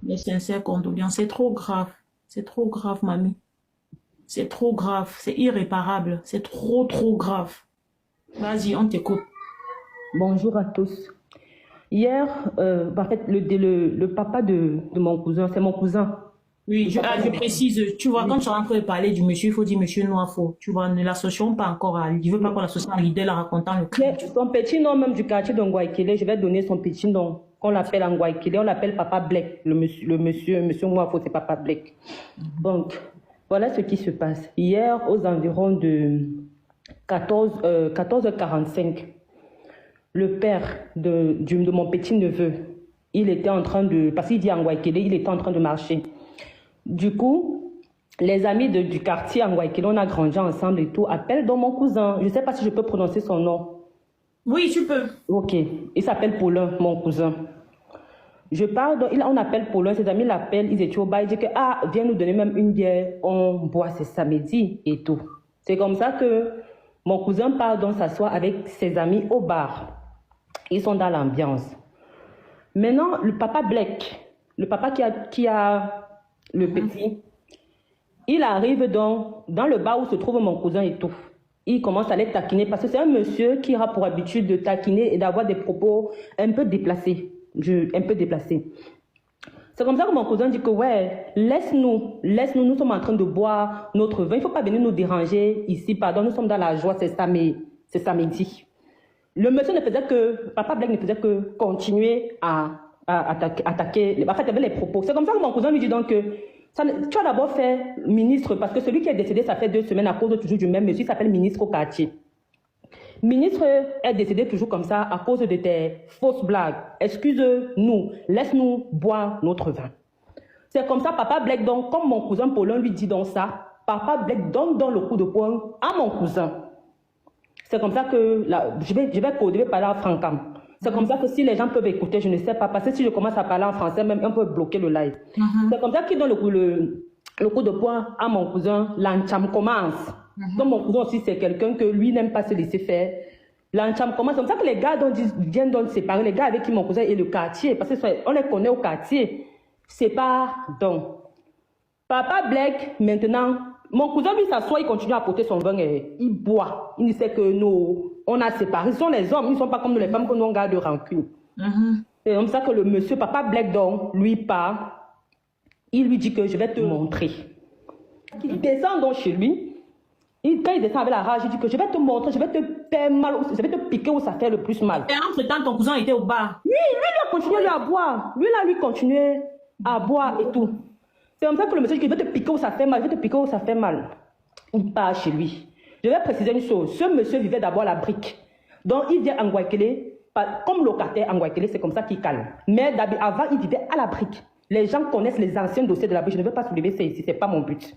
Mes sincères condoléances. C'est trop grave. C'est trop grave, mamie. C'est trop grave. C'est irréparable. C'est trop, trop grave. Vas-y, on t'écoute. Bonjour à tous. Hier, en fait, le papa de mon cousin, c'est mon cousin. Oui, Le papa je de- précise. Tu vois, quand Oui. tu es en train de parler du monsieur, il faut dire monsieur Noirfo. Tu vois, ne l'associons pas encore à... Il veut pas qu'on l'associe à l'idée en racontant le crime. Mais son petit nom même du quartier de Ngouaikele, je vais donner son petit nom qu'on l'appelle en Ngouaikele. On l'appelle Papa Black. Monsieur Mwafo, c'est Papa Black. Donc, voilà ce qui se passe. Hier, aux environs de 14h45, le père de mon petit-neveu, il était en train de... Parce qu'il dit en Ngouaikele, il était en train de marcher. Du coup, les amis du quartier en Ngouaikele, on a grandi ensemble et tout, appellent donc mon cousin. Je ne sais pas si je peux prononcer son nom. Oui, tu peux. Ok, il s'appelle Paulin, mon cousin. Je parle, donc, on appelle Paulin, ses amis l'appellent, ils étaient au bar, ils disent que, ah, viens nous donner même une bière, on boit, c'est samedi et tout. C'est comme ça que mon cousin part donc s'asseoir avec ses amis au bar. Ils sont dans l'ambiance. Maintenant, le papa Black, le papa qui a le petit, il arrive donc dans le bar où se trouve mon cousin et tout. Il commence à les taquiner parce que c'est un monsieur qui a pour habitude de taquiner et d'avoir des propos un peu déplacés. Un peu déplacés. C'est comme ça que mon cousin dit que ouais, laisse-nous, nous sommes en train de boire notre vin, il ne faut pas venir nous déranger ici, pardon, nous sommes dans la joie, c'est samedi. Le monsieur ne faisait que, papa Black ne faisait que continuer à attaquer, en fait, il y avait les propos. C'est comme ça que mon cousin lui dit donc que tu as d'abord fait ministre, parce que celui qui est décédé, ça fait 2 semaines à cause toujours du même monsieur, il s'appelle ministre au quartier. Ministre est décédé toujours comme ça à cause de tes fausses blagues. Excuse-nous, laisse-nous boire notre vin. C'est comme ça, papa Black, donc, comme mon cousin Paulin lui dit donc ça, papa Black donne dans le coup de poing à mon cousin. C'est comme ça que, là, je vais parler en francam. C'est comme ça que si les gens peuvent écouter, je ne sais pas, parce que si je commence à parler en français, même on peut bloquer le live. C'est comme ça qu'il donne le coup de poing à mon cousin, l'encham commence. Donc mon cousin aussi, c'est quelqu'un que lui n'aime pas se laisser faire. L'encham commence. C'est comme ça que les gars viennent donc séparer, les gars avec qui mon cousin est le quartier, parce qu'on les connaît au quartier. C'est pas donc. Papa Black, maintenant, mon cousin lui s'assoit, il continue à porter son vin et il boit. Il sait que nous, on a séparé. Ce sont les hommes, ils ne sont pas comme nous les femmes que nous on garde de rancune. C'est comme ça que le monsieur, papa Black, donc, lui part. Il lui dit que je vais te montrer. Il descend donc chez lui. Quand il descend avec la rage, il dit que je vais te montrer, je vais te faire mal, je vais te piquer où ça fait le plus mal. Et entre-temps, ton cousin était au bar. Oui, lui a continué à boire. Lui continué à boire et tout. C'est comme ça que le monsieur dit que je vais te piquer où ça fait mal, je vais te piquer où ça fait mal. Il part chez lui. Je vais préciser une chose. Ce monsieur vivait d'abord à la brique. Donc il vient en Ngouaikele, comme locataire en Ngouaikele, c'est comme ça qu'il calme. Mais avant, il vivait à la brique. Les gens connaissent les anciens dossiers de la brique. Je ne vais pas soulever ça ici, ce n'est pas mon but.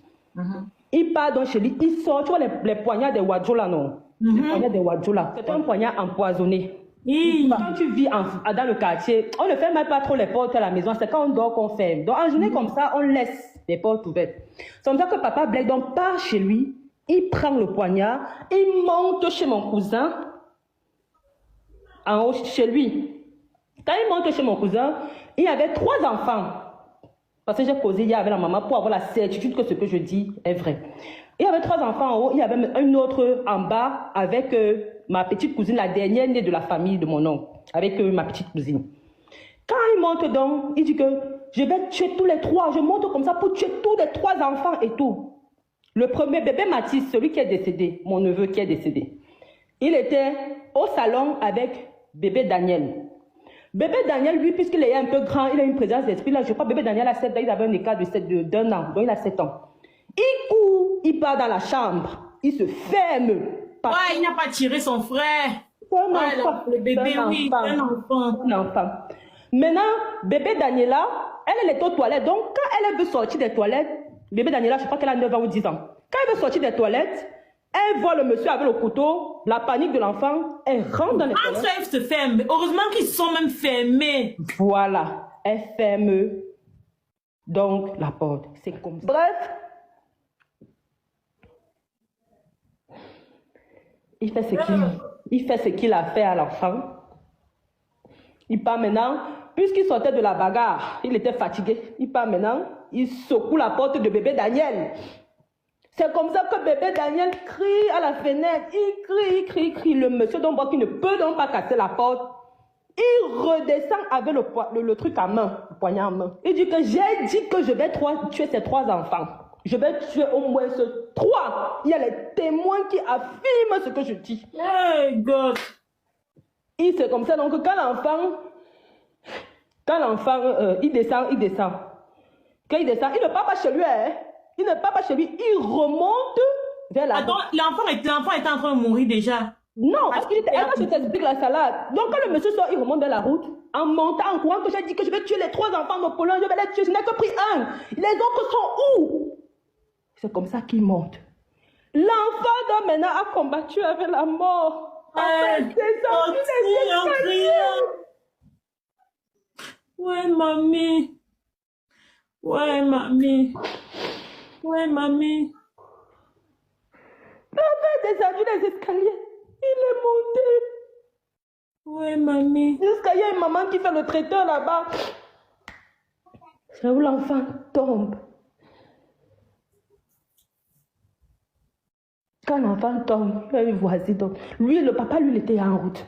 Il part donc chez lui, il sort, tu vois les poignards des Wadjo là, non? Les poignards des Wadjo là. C'est un poignard empoisonné. Quand tu vis dans le quartier, on ne ferme même pas trop les portes à la maison. C'est quand on dort qu'on ferme. Donc en journée comme ça, on laisse les portes ouvertes. C'est comme ça que papa Black donc part chez lui, il prend le poignard, il monte chez mon cousin, en haut chez lui. Quand il monte chez mon cousin, il y avait 3 enfants. Parce que j'ai causé hier avec la maman pour avoir la certitude que ce que je dis est vrai. Il y avait 3 enfants en haut, il y avait une autre en bas avec ma petite cousine, la dernière née de la famille de mon oncle, avec ma petite cousine. Quand il monte donc, il dit que je vais tuer tous les 3, je monte comme ça pour tuer tous les 3 enfants et tout. Le premier bébé Mathis, celui qui est décédé, mon neveu qui est décédé, il était au salon avec bébé Daniel. Bébé Daniel, lui, puisqu'il est un peu grand, il a une présence d'esprit. Là, je crois que bébé Daniel a 7 ans, il avait un écart d'1 an, donc il a 7 ans. Il court, il part dans la chambre, il se ferme. Ouais, il n'a pas tiré son frère. Le bébé, oui, un enfant. Un enfant. Maintenant, bébé Daniela, elle est aux toilettes. Donc, quand elle veut sortir des toilettes, bébé Daniela, je crois qu'elle a 9 ans ou 10 ans. Quand elle veut sortir des toilettes, elle voit le monsieur avec le couteau, la panique de l'enfant, elle rentre dans les toilettes. Entre elles se ferment. Heureusement qu'ils sont même fermés. Voilà, elle ferme donc la porte. C'est comme ça. Bref, il fait ce qu'il a fait à l'enfant. Il part maintenant, puisqu'il sortait de la bagarre, il était fatigué. Il part maintenant, il secoue la porte de bébé Daniel. C'est comme ça que bébé Daniel crie à la fenêtre. Il crie. Le monsieur donc voit qu'il ne peut donc pas casser la porte. Il redescend avec le truc à main, le poignard à main. Il dit que j'ai dit que je vais tuer ces 3 enfants. Je vais tuer au moins ce 3. Il y a les témoins qui affirment ce que je dis. Hey God. C'est comme ça donc que quand l'enfant, il descend. Quand il descend, il ne part pas chez lui. Hein. Il ne part pas chez lui. Il remonte vers la... Attends, l'enfant était en train de mourir déjà. Non, parce qu'il était... je t'explique la salade. Donc quand le monsieur sort, il remonte vers la route. En montant, en courant, que j'ai dit que je vais tuer les 3 enfants de Pologne. Je vais les tuer. Je n'ai que pris un. Les autres sont où? C'est comme ça qu'il monte. L'enfant donc maintenant a combattu avec la mort. Ouais, mamie. Ouais, mamie. Ouais, mamie. L'enfant est descendu les escaliers. Il est monté. Ouais, mamie. Jusqu'à il y a une maman qui fait le traiteur là-bas. C'est où l'enfant tombe. Quand l'enfant tombe, il y a une voisine. Donc, lui, le papa, lui, il était en route.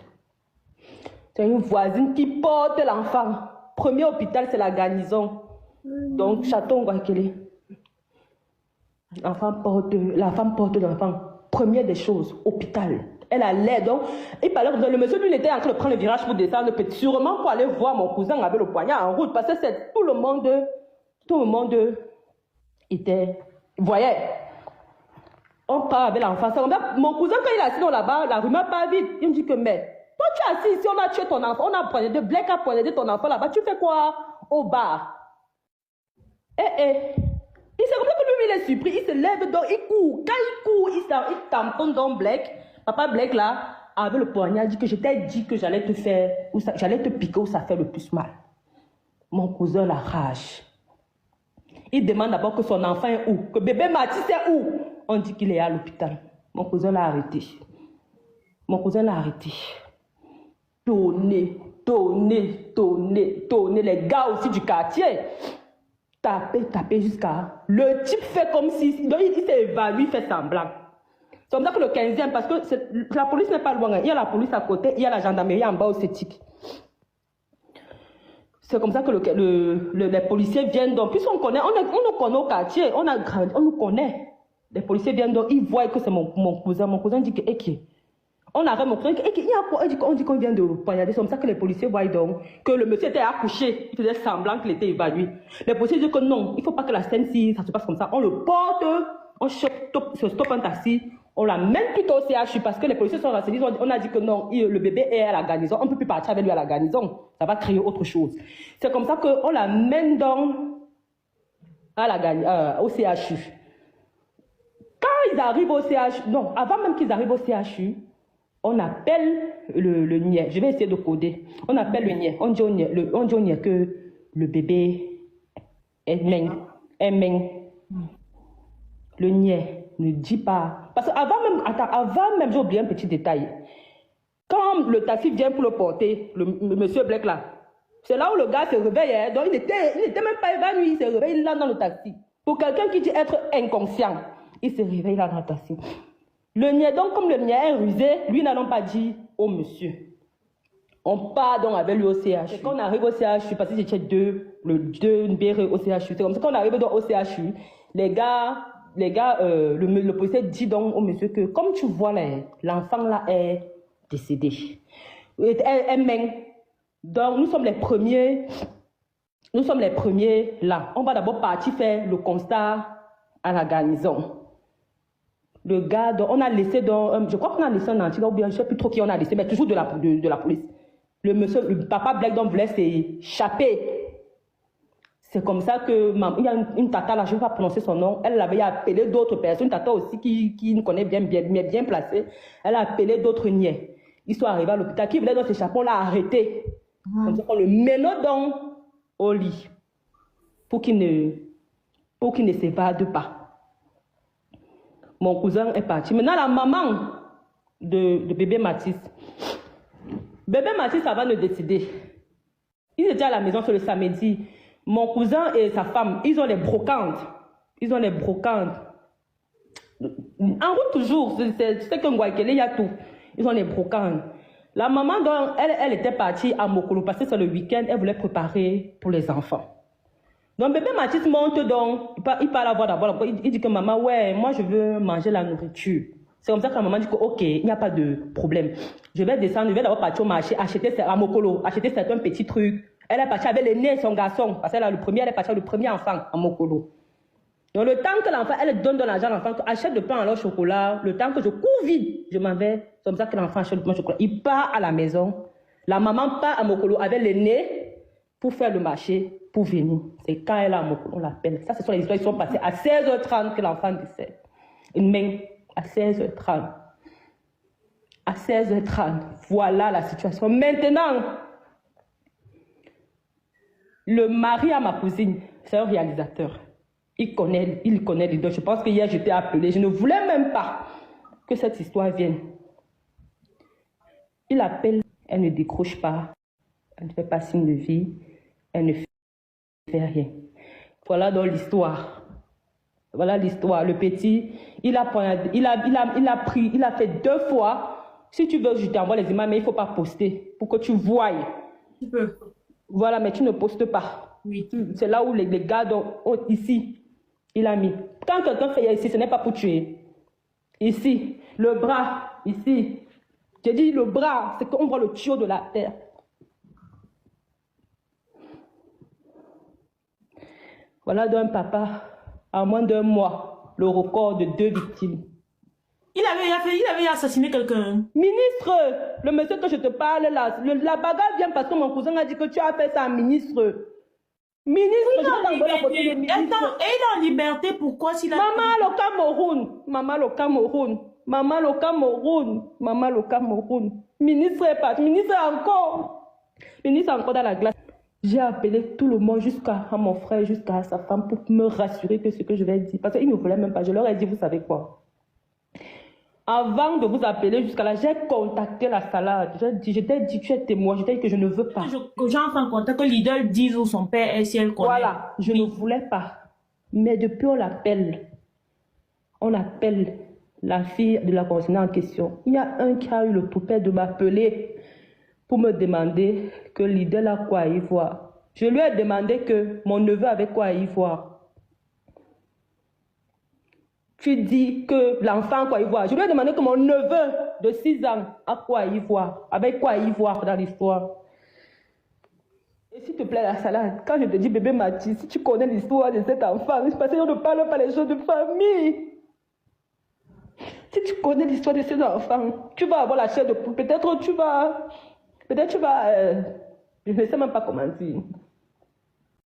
C'est une voisine qui porte l'enfant. Premier hôpital, c'est la garnison. Donc, Château Guaquelé. La femme porte l'enfant. Première des choses, hôpital. Elle allait donc. Il parlait, le monsieur, lui, il était en train de prendre le virage pour descendre, sûrement pour aller voir mon cousin avec le poignard en route. Parce que tout le monde était. Voyait. On part avec l'enfant. Mon cousin, quand il est assis là-bas, la rumeur part vite. Il me dit que, mais, toi, tu es assis ici, on a tué ton enfant, on a poignardé, Blake a poignardé ton enfant là-bas, tu fais quoi au bar? Il s'est comme ça que lui, il est surpris, il se lève, donc il court. Quand il court, il tamponne dans Blake. Papa Blake, là, avec le poignard, dit que je t'ai dit que j'allais te faire, j'allais te piquer où ça fait le plus mal. Mon cousin la rage. Il demande d'abord que son enfant est où, que bébé Mathis est où. On dit qu'il est à l'hôpital. Mon cousin l'a arrêté. Tonner. Les gars aussi du quartier. Taper jusqu'à... Le type fait comme si... Donc il s'est évanoui, il fait semblant. C'est comme ça que le 15e, parce que la police n'est pas loin. Il y a la police à côté, il y a la gendarmerie en bas au CETIC. C'est comme ça que les policiers viennent. Donc, puisqu'on connaît, on nous connaît au quartier, on nous connaît. Les policiers viennent donc, ils voient que c'est mon cousin. Mon cousin dit que, on arrête mon cousin, il y a quoi? On dit qu'on vient de poignarder. C'est comme ça que les policiers voient donc que le monsieur était accouché. Il faisait semblant qu'il était évanoui. Les policiers disent que non, il ne faut pas que la scène, si ça se passe comme ça, on le porte, on stoppe un taxi, on l'amène plutôt au CHU parce que les policiers sont renseignés. On a dit que non, le bébé est à la garnison, on ne peut plus partir avec lui à la garnison. Ça va créer autre chose. C'est comme ça qu'on l'amène donc au CHU. Quand ils arrivent au CHU, non, avant même qu'ils arrivent au CHU, on appelle le niais. Je vais essayer de coder. On appelle le niais. On dit au niais que le bébé est mince. Le niais ne dit pas. Parce qu'avant même, j'ai oublié un petit détail. Quand le taxi vient pour le porter, le monsieur Blake là, c'est là où le gars se réveille. Hein, donc il n'était même pas évanoui, il se réveille là dans le taxi. Pour quelqu'un qui dit être inconscient, il se réveille là dans le taxi. Le niais, donc comme le niais est rusé, lui n'allons pas dit au monsieur. On part donc avec lui au CHU. Et quand on arrive au CHU, parce que j'étais deux BR au CHU, c'est comme ça qu'on arrive donc au CHU, le policier dit donc au monsieur que, comme tu vois là, l'enfant là est décédé. Elle mène. Donc nous sommes les premiers là. On va d'abord partir faire le constat à la garnison. Le gars, on a laissé je crois qu'on a laissé un anti, ou bien je ne sais plus trop qui on a laissé, mais toujours de la police. Le papa Blake donc voulait s'échapper. C'est comme ça que il y a une tata là, je ne vais pas prononcer son nom, elle avait appelé d'autres personnes, une tata aussi qui nous connaît bien placée. Elle a appelé d'autres niais. Ils sont arrivés à l'hôpital, qui voulaient donc s'échapper, on l'a arrêté. Comme ça qu'on le mène donc au lit pour qu'il ne s'évade pas. Mon cousin est parti. Maintenant, la maman de bébé Mathis. Bébé Mathis, ça va le décider. Ils étaient à la maison sur le samedi. Mon cousin et sa femme, ils ont les brocantes. Ils ont les brocantes. En route toujours, tu sais que Ngouaikele, il y a tout. Ils ont les brocantes. La maman, donc, elle était partie à Mokolo parce que c'est le week-end, elle voulait préparer pour les enfants. Donc, bébé Mathis monte donc, il parle à voix d'abord, il dit que maman, ouais, moi je veux manger la nourriture. C'est comme ça que la maman dit que, ok, il n'y a pas de problème. Je vais descendre, je vais d'abord partir au marché, acheter à Mokolo, acheter certains petits trucs. Elle est partie avec l'aîné et son garçon, parce qu'elle a le premier, elle est partie avec le premier enfant à Mokolo. Donc, le temps que l'enfant, elle donne de l'argent à l'enfant, achète le pain à leur chocolat, le temps que je cours vite, je m'en vais. C'est comme ça que l'enfant achète le pain au chocolat. Il part à la maison. La maman part à Mokolo avec l'aîné pour faire le marché, pour venir. C'est quand elle est à Mokolo, on l'appelle. Ça, ce sont les histoires qui sont passées à 16h30 que l'enfant décède. Une main à 16h30. À 16h30. Voilà la situation. Maintenant, le mari à ma cousine, c'est un réalisateur. Il connaît l'idole. Je pense que hier, j'étais appelée. Je ne voulais même pas que cette histoire vienne. Il appelle, elle ne décroche pas. Elle ne fait pas signe de vie. Elle ne fait rien. Voilà donc l'histoire. Voilà l'histoire. Le petit, il a pris, il a fait 2 fois. Si tu veux, je t'envoie les images, mais il ne faut pas poster pour que tu voies. Tu peux. Voilà, mais tu ne postes pas. Oui. C'est là où les gars, ici, il a mis. Quand quelqu'un fait ici, ce n'est pas pour tuer. Ici, le bras, ici. J'ai dit le bras, c'est qu'on voit le tuyau de la terre. Voilà d'un papa, en moins d'1 mois, le record de 2 victimes. Il avait assassiné quelqu'un. Ministre, le monsieur que je te parle là, la bagarre vient parce que mon cousin a dit que tu as fait ça, ministre. Ministre, Il est en liberté. Attends, il est en liberté, pourquoi s'il a... Maman le Cameroun, maman le Cameroun, maman le Cameroun, maman le Cameroun. Ministre est parti, ministre encore dans la glace. J'ai appelé tout le monde jusqu'à mon frère, jusqu'à sa femme pour me rassurer que ce que je vais dire. Parce qu'ils ne voulaient même pas. Je leur ai dit, vous savez quoi? Avant de vous appeler jusqu'à là, j'ai contacté la salade. Je t'ai dit, tu es témoin. Je t'ai dit que je ne veux pas. J'entre en contact, que l'idole dise où son père est, si elle connaît. Voilà, je ne voulais pas. Mais depuis, on l'appelle. On appelle la fille de la conseillère en question. Il y a un qui a eu le toupet de m'appeler pour me demander que l'idole a quoi à y voir. Je lui ai demandé que mon neveu avait quoi à y voir. Tu dis que l'enfant a quoi à y voir. Je lui ai demandé que mon neveu de 6 ans a quoi à y voir. Avec quoi à y voir dans l'histoire. Et s'il te plaît, la salade, quand je te dis bébé Mathis, si tu connais l'histoire de cet enfant, c'est parce qu'on ne parle pas les choses de famille. Si tu connais l'histoire de cet enfant, tu vas avoir la chair de poule. Peut-être tu vas... je ne sais même pas comment dire.